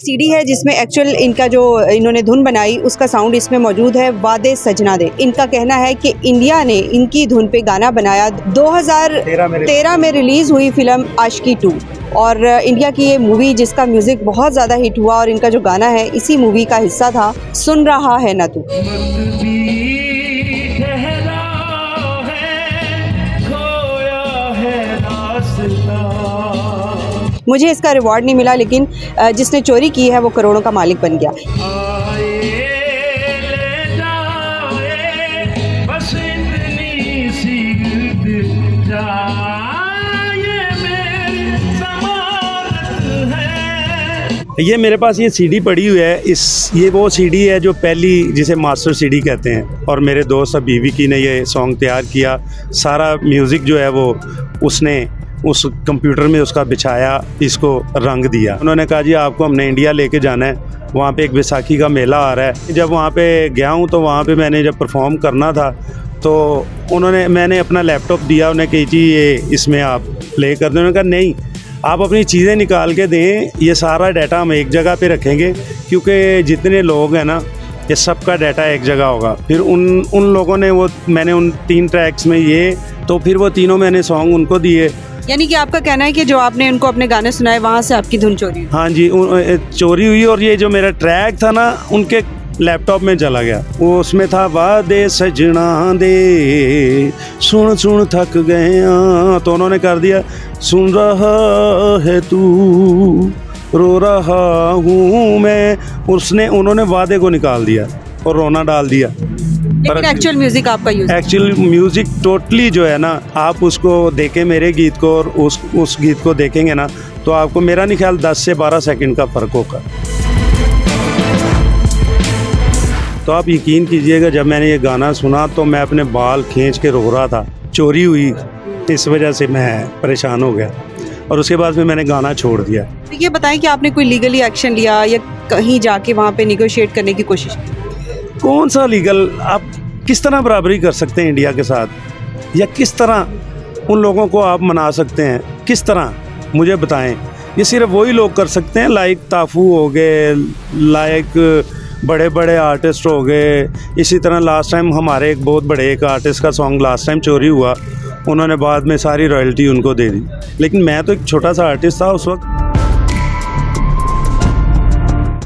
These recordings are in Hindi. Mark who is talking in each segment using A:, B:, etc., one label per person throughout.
A: सीडी है जिसमें एक्चुअल इनका जो इन्होंने धुन बनाई उसका साउंड इसमें मौजूद है। वादे सजना दे, इनका कहना है कि इंडिया ने इनकी धुन पे गाना बनाया। 2013 में रिलीज़ हुई फिल्म आशिकी 2 और इंडिया की ये मूवी जिसका म्यूज़िक बहुत ज़्यादा हिट हुआ और इनका जो गाना है इसी मूवी का हिस्सा था, सुन रहा है ना तू। मुझे इसका रिवॉर्ड नहीं मिला, लेकिन जिसने चोरी की है वो करोड़ों का मालिक बन गया।
B: ये मेरे पास ये सीडी पड़ी हुई है। ये वो सीडी है जो पहली, जिसे मास्टर सीडी कहते हैं, और मेरे दोस्त बीवी की ने ये सॉन्ग तैयार किया। सारा म्यूज़िक जो है वो उसने उस कंप्यूटर में उसका बिछाया, इसको रंग दिया। उन्होंने कहा जी आपको हमने इंडिया लेके जाना है, वहाँ पे एक बैसाखी का मेला आ रहा है। जब वहाँ पे गया हूँ तो वहाँ पे मैंने जब परफॉर्म करना था तो मैंने अपना लैपटॉप दिया, उन्हें कही जी ये इसमें आप प्ले कर दें। उन्होंने कहा नहीं, आप अपनी चीज़ें निकाल के दें, ये सारा डाटा हम एक जगह पे रखेंगे, क्योंकि जितने लोग हैं ना ये सबका डाटा एक जगह होगा। फिर उन लोगों ने मैंने उन 3 ट्रैक्स में ये, तो फिर वो तीनों मैंने सॉन्ग उनको दिए।
A: यानी कि आपका कहना है कि जो आपने उनको अपने गाने सुनाए वहाँ से आपकी धुन चोरी हुई?
B: हाँ जी, चोरी हुई। और ये जो मेरा ट्रैक था ना उनके लैपटॉप में चला गया। वो उसमें था वादे सजना दे, सुन सुन थक गए, तो उन्होंने कर दिया सुन रहा है तू, रो रहा हूँ मैं। उन्होंने वादे को निकाल दिया और रोना डाल दिया।
A: लेकिन एक्चुअल म्यूजिक आपका यूज,
B: एक्चुअल म्यूजिक टोटली जो है ना, आप उसको देखें मेरे गीत को और उस गीत को देखेंगे ना तो आपको मेरा नहीं ख्याल 10 से 12 सेकंड का फ़र्क होगा। तो आप यकीन कीजिएगा, जब मैंने ये गाना सुना तो मैं अपने बाल खींच के रो रहा था। चोरी हुई इस वजह से मैं परेशान हो गया और उसके बाद में मैंने गाना छोड़ दिया।
A: तो ये बताएं कि आपने कोई लीगली एक्शन लिया या कहीं जाके वहाँ पे निगोशिएट करने की कोशिश की?
B: कौन सा लीगल? आप किस तरह बराबरी कर सकते हैं इंडिया के साथ, या किस तरह उन लोगों को आप मना सकते हैं? किस तरह मुझे बताएं। ये सिर्फ वही लोग कर सकते हैं, लाइक ताफू हो गए, लाइक बड़े बड़े आर्टिस्ट हो गए। इसी तरह लास्ट टाइम हमारे एक बहुत बड़े एक आर्टिस्ट का सॉन्ग लास्ट टाइम चोरी हुआ, उन्होंने बाद में सारी रॉयल्टी उनको दे दी, लेकिन मैं तो एक छोटा सा आर्टिस्ट था उस वक्त।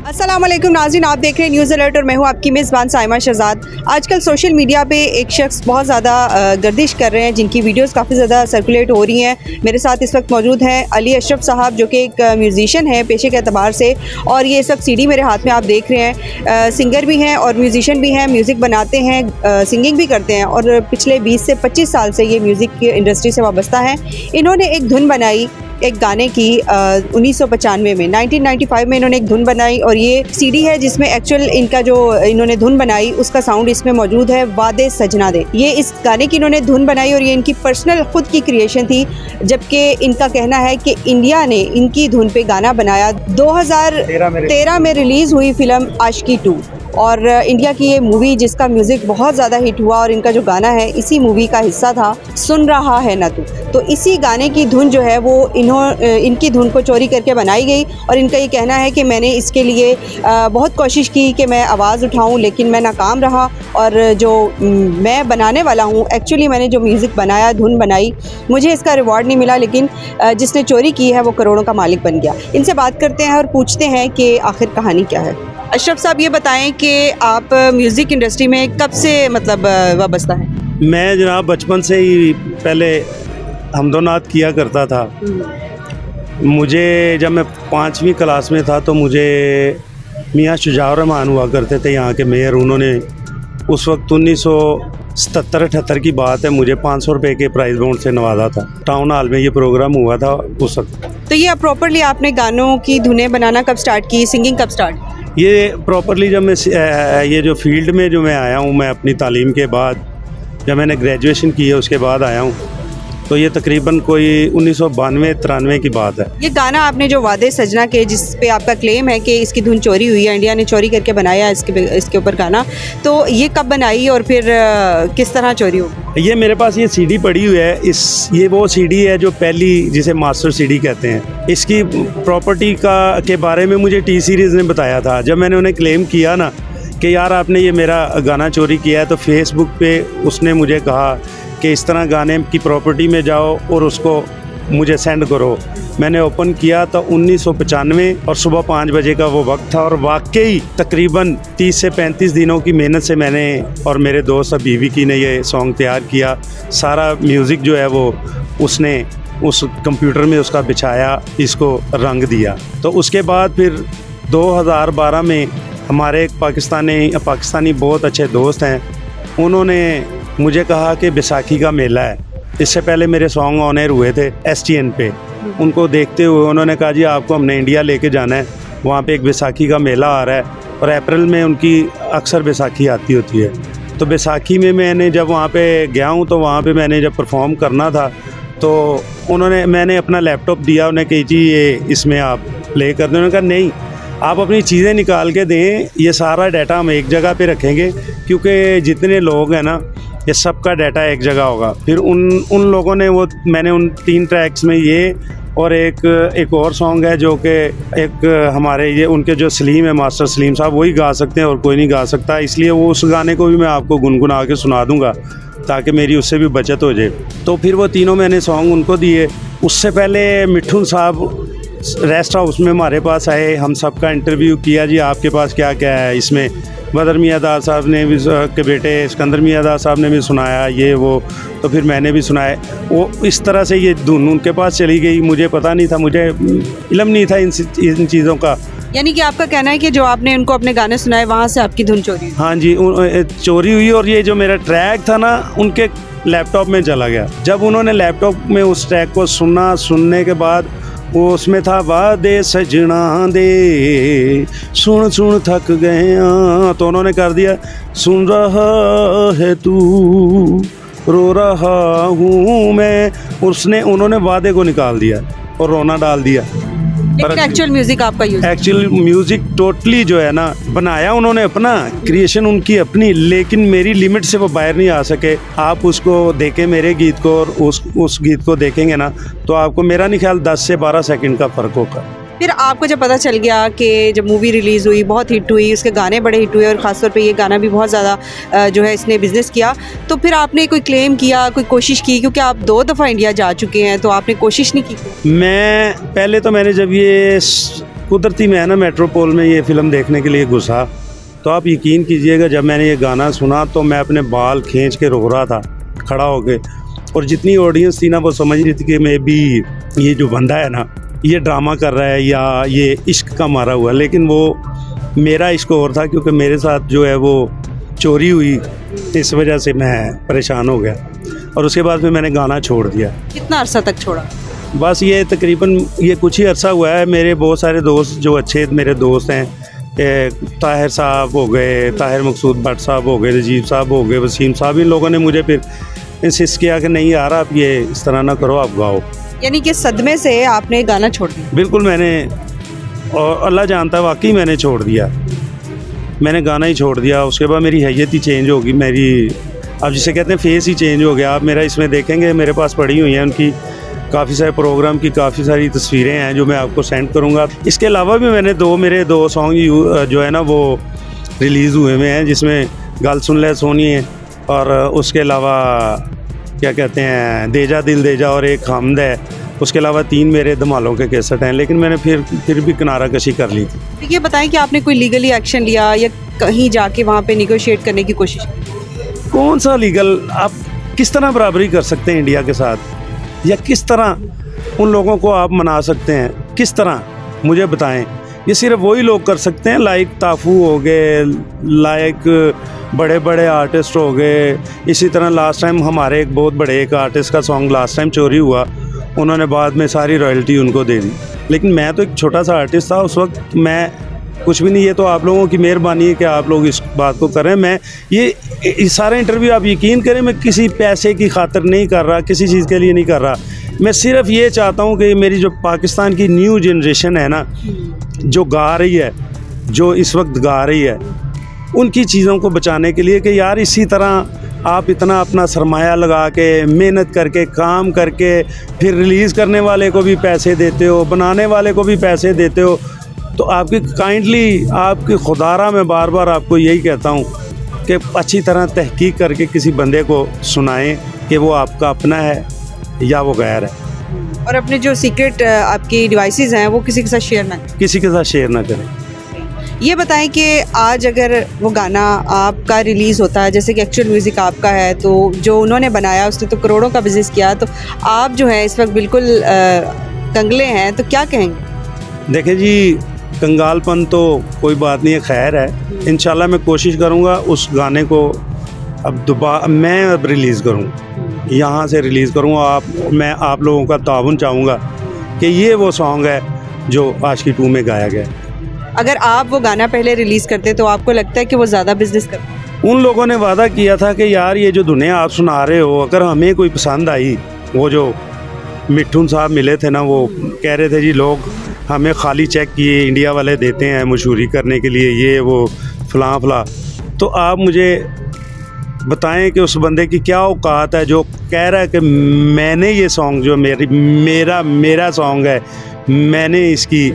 A: अस्सलामुअलैकुम नाज़रीन, आप देख रहे हैं न्यूज़ अलर्ट और मैं हूं आपकी मेज़बान साइमा शहजाद। आजकल सोशल मीडिया पे एक शख्स बहुत ज़्यादा गर्दिश कर रहे हैं, जिनकी वीडियोस काफ़ी ज़्यादा सर्कुलेट हो रही हैं। मेरे साथ इस वक्त मौजूद हैं अली अशरफ साहब, जो कि एक म्यूज़िशियन है पेशे के अतबार से, और ये इस वक्त सीडी मेरे हाथ में आप देख रहे हैं। सिंगर भी हैं और म्यूज़िशियन भी हैं, म्यूज़िक बनाते हैं, सिंगिंग भी करते हैं और पिछले 20 से 25 साल से ये म्यूज़िक की इंडस्ट्री से वाबस्ता हैं। इन्होंने एक धुन बनाई एक गाने की 1995 में, 1995 में इन्होंने एक धुन बनाई और ये सीडी है जिसमें एक्चुअल इनका जो इन्होंने धुन बनाई उसका साउंड इसमें मौजूद है। वादे सजना दे, ये इस गाने की इन्होंने धुन बनाई और ये इनकी पर्सनल खुद की क्रिएशन थी, जबकि इनका कहना है कि इंडिया ने इनकी धुन पे गाना बनाया। 2013 में रिलीज़ हुई फिल्म आशिकी 2 और इंडिया की ये मूवी जिसका म्यूज़िक बहुत ज़्यादा हिट हुआ और इनका जो गाना है इसी मूवी का हिस्सा था, सुन रहा है ना तू। तो इसी गाने की धुन जो है वो इनकी धुन को चोरी करके बनाई गई और इनका ये कहना है कि मैंने इसके लिए बहुत कोशिश की कि मैं आवाज़ उठाऊं, लेकिन मैं नाकाम रहा और जो मैं बनाने वाला हूं, एक्चुअली मैंने जो म्यूज़िक बनाया, धुन बनाई, मुझे इसका रिवॉर्ड नहीं मिला, लेकिन जिसने चोरी की है वो करोड़ों का मालिक बन गया। इनसे बात करते हैं और पूछते हैं कि आखिर कहानी क्या है। अशरफ साहब, ये बताएं कि आप म्यूज़िक इंडस्ट्री में कब से मतलब वाबस्ता हैं?
B: मैं जनाब बचपन से ही पहले हमदोनात किया करता था। मुझे जब मैं 5वीं क्लास में था तो मुझे मियाँ शुजाउर रहमान हुआ करते थे यहाँ के मेयर, उन्होंने उस वक्त 1977-78 की बात है, मुझे 500 रुपये के प्राइज़ बॉन्ड से नवाजा था। टाउन हॉल में ये प्रोग्राम हुआ था उस वक्त।
A: तो ये प्रॉपरली आपने गानों की धुनें बनाना कब स्टार्ट की, सिंगिंग कब स्टार्ट?
B: ये प्रॉपरली जब मैं ये जो फील्ड में जो मैं आया हूँ, मैं अपनी तालीम के बाद, जब मैंने ग्रेजुएशन की है उसके बाद आया हूँ। तो ये तकरीबन कोई 1992-93 की बात है।
A: ये गाना आपने जो वादे सजना के, जिस पे आपका क्लेम है कि इसकी धुन चोरी हुई है, इंडिया ने चोरी करके बनाया इसके ऊपर गाना, तो ये कब बनाई और फिर किस तरह चोरी हुई?
B: ये मेरे पास ये सीडी पड़ी हुई है। ये वो सीडी है जो पहली, जिसे मास्टर सीडी कहते हैं। इसकी प्रॉपर्टी के बारे में मुझे टी सीरीज़ ने बताया था। जब मैंने उन्हें क्लेम किया ना कि यार आपने ये मेरा गाना चोरी किया है, तो फेसबुक पे उसने मुझे कहा कि इस तरह गाने की प्रॉपर्टी में जाओ और उसको मुझे सेंड करो। मैंने ओपन किया तो 1995 और सुबह 5 बजे का वो वक्त था, और वाकई तकरीबन 30 से 35 दिनों की मेहनत से मैंने और मेरे दोस्त हबीबी की ने ये सॉन्ग तैयार किया। सारा म्यूज़िक जो है वो उसने उस कंप्यूटर में उसका बिछाया, इसको रंग दिया। तो उसके बाद फिर 2012 में हमारे एक पाकिस्तानी बहुत अच्छे दोस्त हैं, उन्होंने मुझे कहा कि बैसाखी का मेला है। इससे पहले मेरे सॉन्ग ऑन एयर हुए थे STN पे। उनको देखते हुए उन्होंने कहा जी आपको हमने इंडिया लेके जाना है, वहाँ पे एक बैसाखी का मेला आ रहा है, और अप्रैल में उनकी अक्सर बैसाखी आती होती है। तो बैसाखी में मैंने जब वहाँ पे गया हूँ, तो वहाँ पे मैंने जब परफॉर्म करना था, तो मैंने अपना लैपटॉप दिया उन्हें कि जी ये इसमें आप प्ले कर दें। उन्होंने कहा नहीं, आप अपनी चीज़ें निकाल के दें, ये सारा डाटा हम एक जगह पे रखेंगे, क्योंकि जितने लोग हैं ना, ये सब का डाटा एक जगह होगा। फिर उन लोगों ने मैंने उन 3 ट्रैक्स में ये और एक और सॉन्ग है जो कि एक हमारे ये उनके जो सलीम है, मास्टर सलीम साहब, वही गा सकते हैं और कोई नहीं गा सकता, इसलिए वो उस गाने को भी मैं आपको गुनगुना के सुना दूंगा ताकि मेरी उससे भी बचत हो जाए। तो फिर वो तीनों मैंने सॉन्ग उनको दिए। उससे पहले मिठू साहब रेस्ट हाउस में हमारे पास आए, हम सबका इंटरव्यू किया, जी आपके पास क्या क्या है इसमें। बदर मियाँदार साहब ने भी के बेटे सिकंदर मियाँदार साहब ने भी सुनाया ये वो, तो फिर मैंने भी सुनाया। वो इस तरह से ये धुन उनके पास चली गई। मुझे पता नहीं था, मुझे इल्म नहीं था इन चीज़ों का।
A: यानी कि आपका कहना है कि जो आपने उनको अपने गाने सुनाए, वहाँ से आपकी धुन चोरी हुई?
B: हाँ जी, चोरी हुई। और ये जो मेरा ट्रैक था ना, उनके लैपटॉप में चला गया। जब उन्होंने लैपटॉप में उस ट्रैक को सुनने के बाद वो उसमें था वादे सजना दे सुन सुन थक गए, तो उन्होंने कर दिया सुन रहा है तू रो रहा हूँ मैं। उन्होंने वादे को निकाल दिया और रोना डाल दिया।
A: लेकिन एक्चुअल म्यूजिक आपका यूज,
B: एक्चुअल म्यूजिक टोटली जो है ना, बनाया उन्होंने अपना, क्रिएशन उनकी अपनी, लेकिन मेरी लिमिट से वो बाहर नहीं आ सके। आप उसको देखें मेरे गीत को और उस गीत को देखेंगे ना, तो आपको मेरा नहीं ख्याल 10 से 12 सेकंड का फ़र्क होगा।
A: फिर आपको जब पता चल गया कि जब मूवी रिलीज़ हुई, बहुत हिट हुई, उसके गाने बड़े हिट हुए और ख़ासतौर पे ये गाना भी बहुत ज़्यादा जो है इसने बिज़नेस किया, तो फिर आपने कोई क्लेम किया, कोई कोशिश की? क्योंकि आप 2 दफ़ा इंडिया जा चुके हैं, तो आपने कोशिश नहीं की?
B: मैंने जब ये कुदरती मैं ना मेट्रोपोल में ये फ़िल्म देखने के लिए घुसा, तो आप यकीन कीजिएगा जब मैंने ये गाना सुना तो मैं अपने बाल खींच के रो रहा था खड़ा होके। और जितनी ऑडियंस थी ना, वो समझ रही थी कि मैं भी ये जो बंदा है ना, ये ड्रामा कर रहा है या ये इश्क का मारा हुआ। लेकिन वो मेरा इश्क और था, क्योंकि मेरे साथ जो है वो चोरी हुई, इस वजह से मैं परेशान हो गया और उसके बाद में मैंने गाना छोड़ दिया।
A: कितना अरसा तक छोड़ा?
B: बस ये तकरीबन ये कुछ ही अरसा हुआ है। मेरे बहुत सारे दोस्त जो अच्छे मेरे दोस्त हैं, ताहिर साहब हो गए, ताहिर मकसूद भट्ट साहब हो गए, रजीब साहब हो गए, वसीम साहब, इन लोगों ने मुझे फिर इंसिस्ट किया कि नहीं यार आप ये इस तरह ना करो, आप गाओ।
A: यानी कि सदमे से आपने गाना छोड़ दिया?
B: बिल्कुल, मैंने, और अल्लाह जानता है वाकई मैंने छोड़ दिया, मैंने गाना ही छोड़ दिया। उसके बाद मेरी हैयत ही चेंज होगी, मेरी अब जिसे कहते हैं फेस ही चेंज हो गया। आप मेरा इसमें देखेंगे, मेरे पास पड़ी हुई हैं उनकी काफ़ी सारे प्रोग्राम की काफ़ी सारी तस्वीरें हैं जो मैं आपको सेंड करूंगा। इसके अलावा भी मेरे दो सॉन्ग जो है ना वो रिलीज़ हुए हुए हैं, जिसमें गल सुन ले सोनी है, और उसके अलावा क्या कहते हैं देजा दिल देजा, और एक हमद है। उसके अलावा 3 मेरे धमालों के कैसेट हैं, लेकिन मैंने फिर भी किनारा कशी कर ली थी।
A: ये बताएं कि आपने कोई लीगली एक्शन लिया या कहीं जाके वहाँ पे निगोशिएट करने की कोशिश की?
B: कौन सा लीगल? आप किस तरह बराबरी कर सकते हैं इंडिया के साथ, या किस तरह उन लोगों को आप मना सकते हैं? किस तरह मुझे बताएं। ये सिर्फ वही लोग कर सकते हैं, लाइक ताफू हो गए, लाइक बड़े बड़े आर्टिस्ट हो गए। इसी तरह लास्ट टाइम हमारे एक बहुत बड़े एक आर्टिस्ट का सॉन्ग लास्ट टाइम चोरी हुआ, उन्होंने बाद में सारी रॉयल्टी उनको दे दी। लेकिन मैं तो एक छोटा सा आर्टिस्ट था उस वक्त, मैं कुछ भी नहीं, ये तो आप लोगों की मेहरबानी है कि आप लोग इस बात को कर रहे हैं। मैं ये सारे इंटरव्यू आप यकीन करें मैं किसी पैसे की खातिर नहीं कर रहा, किसी चीज़ के लिए नहीं कर रहा। मैं सिर्फ ये चाहता हूँ कि मेरी जो पाकिस्तान की न्यू जनरेशन है ना, जो गा रही है, जो इस वक्त गा रही है, उनकी चीज़ों को बचाने के लिए कि यार इसी तरह आप इतना अपना सरमाया लगा के मेहनत करके काम करके फिर रिलीज़ करने वाले को भी पैसे देते हो, बनाने वाले को भी पैसे देते हो, तो आपकी काइंडली आपकी खुदारा मैं बार बार आपको यही कहता हूँ कि अच्छी तरह तहकीक करके किसी बंदे को सुनाएं कि वो आपका अपना है या वो गैर है।
A: और अपने जो सीक्रेट आपकी डिवाइसेस हैं वो किसी के साथ शेयर ना करें।
B: किसी के साथ शेयर ना करें।
A: ये बताएं कि आज अगर वो गाना आपका रिलीज़ होता है, जैसे कि एक्चुअल म्यूज़िक आपका है, तो जो उन्होंने बनाया उसने तो करोड़ों का बिज़नेस किया, तो आप जो है इस वक्त बिल्कुल कंगले हैं, तो क्या कहेंगे?
B: देखें जी, कंगालपन तो कोई बात नहीं है, खैर है। इंशाल्लाह मैं कोशिश करूँगा उस गाने को अब दोबारा मैं अब रिलीज़ करूँ, यहाँ से रिलीज़ करूँगा। मैं आप लोगों का ताउन चाहूँगा कि ये वो सॉन्ग है जो आशिकी 2 में गाया गया है।
A: अगर आप वो गाना पहले रिलीज़ करते तो आपको लगता है कि वो ज़्यादा बिजनेस करता?
B: उन लोगों ने वादा किया था कि यार ये जो धुनें आप सुना रहे हो, अगर हमें कोई पसंद आई, वो जो मिठुन साहब मिले थे ना, वो कह रहे थे जी लोग हमें खाली चेक किए इंडिया वाले देते हैं मशहूरी करने के लिए, ये वो फलां फलां। तो आप मुझे बताएं कि उस बंदे की क्या औकात है जो कह रहा है कि मैंने ये सॉन्ग जो मेरा सॉन्ग है, मैंने इसकी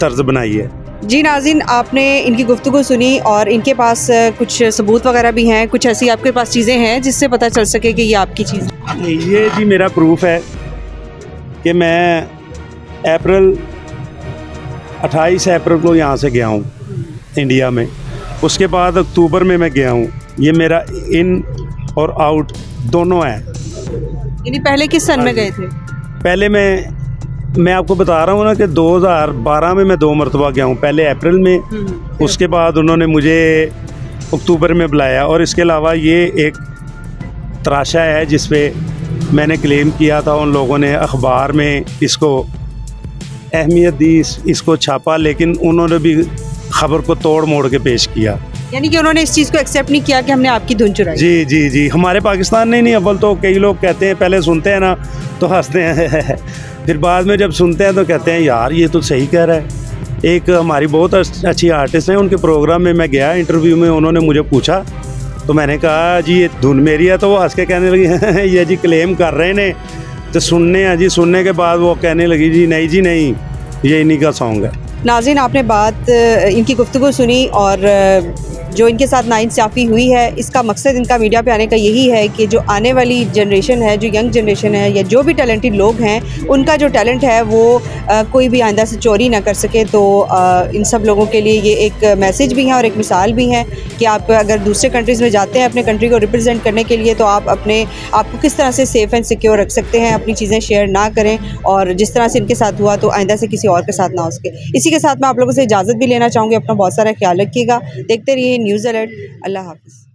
B: तर्ज बनाई है।
A: जी नाज़रीन, आपने इनकी गुफ्तगू सुनी और इनके पास कुछ सबूत वगैरह भी हैं, कुछ ऐसी आपके पास चीज़ें हैं जिससे पता चल सके कि ये आपकी चीज़ है।
B: ये जी मेरा प्रूफ है कि मैं 28 अप्रैल को यहाँ से गया हूँ इंडिया में, उसके बाद अक्टूबर में मैं गया हूँ। ये मेरा इन और आउट दोनों है।
A: यानी पहले किस सन में गए थे?
B: पहले मैं आपको बता रहा हूँ ना कि 2012 में मैं 2 मरतबा गया हूँ, पहले अप्रैल में, उसके बाद उन्होंने मुझे अक्टूबर में बुलाया। और इसके अलावा ये एक तराशा है जिस पे मैंने क्लेम किया था, उन लोगों ने अखबार में इसको अहमियत दी, इसको छापा, लेकिन उन्होंने भी खबर को तोड़ मोड़ के पेश किया।
A: यानी कि उन्होंने इस चीज़ को एक्सेप्ट नहीं किया कि हमने आपकी धुन चुराई।
B: जी जी जी, हमारे पाकिस्तान नहीं अव्वल तो कई लोग कहते हैं, पहले सुनते हैं ना तो हंसते हैं फिर बाद में जब सुनते हैं तो कहते हैं यार ये तो सही कह रहा है। एक हमारी बहुत अच्छी आर्टिस्ट हैं, उनके प्रोग्राम में मैं गया, इंटरव्यू में उन्होंने मुझे पूछा तो मैंने कहा जी ये धुन मेरी है, तो वो हंस के कहने लगी ये जी क्लेम कर रहे ने, तो सुनने हैं जी। सुनने के बाद वो कहने लगी जी नहीं ये इन्हीं का सॉन्ग है।
A: नाज़रीन, आपने बात इनकी गुफ्तगू सुनी और जो इनके साथ नाइंसाफ़ी हुई है, इसका मकसद इनका मीडिया पे आने का यही है कि जो आने वाली जनरेशन है, जो यंग जनरेशन है या जो भी टैलेंटेड लोग हैं, उनका जो टैलेंट है वो कोई भी आइंदा से चोरी ना कर सके। तो इन सब लोगों के लिए ये एक मैसेज भी है और एक मिसाल भी है कि आप अगर दूसरे कंट्रीज़ में जाते हैं अपने कंट्री को रिप्रेजेंट करने के लिए, तो आप आपको किस तरह से सेफ़ एंड सिक्योर रख सकते हैं, अपनी चीज़ें शेयर ना करें, और जिस तरह से इनके साथ हुआ तो आइंदा से किसी और के साथ ना हो सके। इसी के साथ मैं आप लोगों से इजाज़त भी लेना चाहूँगी। अपना बहुत सारा ख्याल रखिएगा। देखते रहिए न्यूज़ अलर्ट। अल्लाह हाफ़िज़।